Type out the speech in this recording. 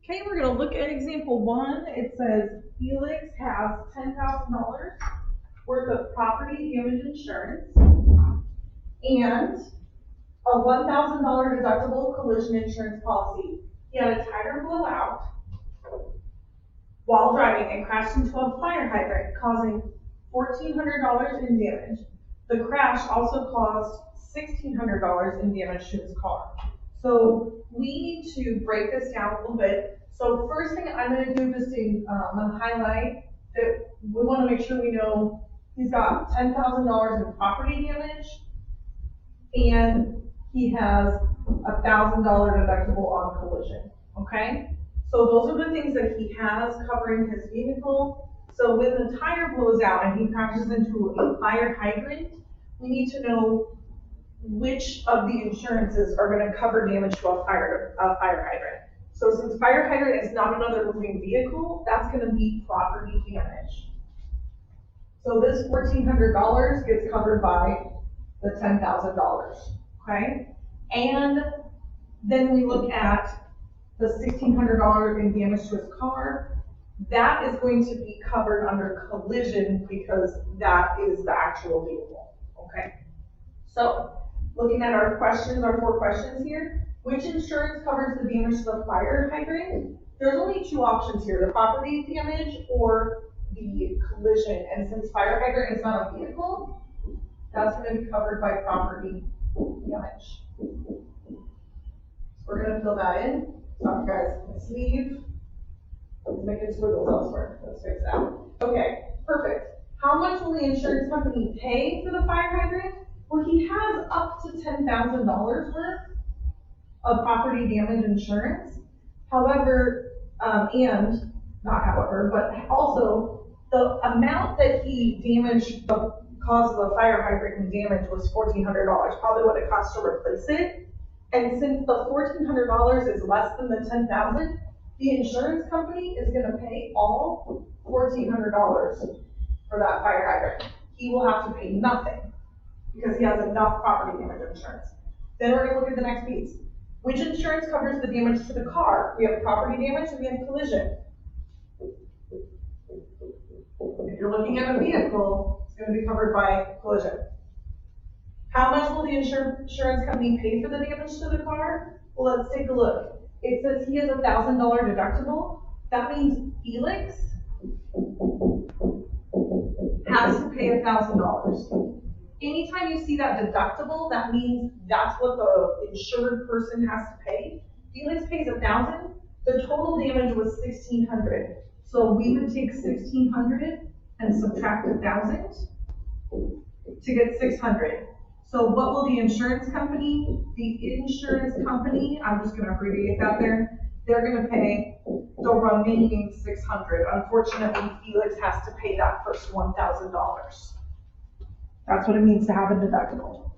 Okay, we're gonna look at example one. It says Felix has $10,000 worth of property damage insurance and a $1,000 deductible collision insurance policy. He had a tire blowout while driving and crashed into a fire hydrant, causing $1,400 in damage. The crash also caused $1,600 in damage to his car. So we need to break this down a little bit. So first thing I'm gonna do is to highlight that we wanna make sure we know he's got $10,000 in property damage and he has $1,000 deductible on collision, okay? So those are the things that he has covering his vehicle. So when the tire blows out and he crashes into a fire hydrant, we need to know which of the insurances are gonna cover damage to a fire hydrant. So since fire hydrant is not another moving vehicle, that's gonna be property damage. So this $1,400 gets covered by the $10,000, okay? And then we look at the $1,600 in damage to his car. That is going to be covered under collision because that is the actual vehicle, okay? So looking at our questions, our 4 questions here, which insurance covers the damage to the fire hydrant? There's only 2 options here, the property damage or the collision. And since fire hydrant is not a vehicle, that's going to be covered by property damage. So we're going to fill that in. Sorry guys, my sleeve. Let's make it squiggles elsewhere. Let's fix that. Okay, perfect. How much will the insurance company pay for the fire hydrant? Well, he has up to $10,000 worth of property damage insurance. However, and not however, but also the amount that he damaged the cause of the fire hydrant and damage was $1,400, probably what it cost to replace it. And since the $1,400 is less than the $10,000, the insurance company is going to pay all $1,400 for that fire hydrant. He will have to pay nothing because he has enough property damage insurance. Then we're going to look at the next piece. Which insurance covers the damage to the car? We have property damage and we have collision. If you're looking at a vehicle, it's going to be covered by collision. How much will the insurance company pay for the damage to the car? Well, let's take a look. It says he has a $1,000 deductible. That means Felix has to pay $1,000. Anytime you see that deductible, that means that's what the insured person has to pay. Felix pays $1,000. The total damage was $1,600. So we would take $1,600 and subtract $1,000 to get $600. So what will the insurance company? The insurance company, I'm just going to abbreviate that there. They're going to pay the remaining $600. Unfortunately, Felix has to pay that first $1,000. That's what it means to have a deductible.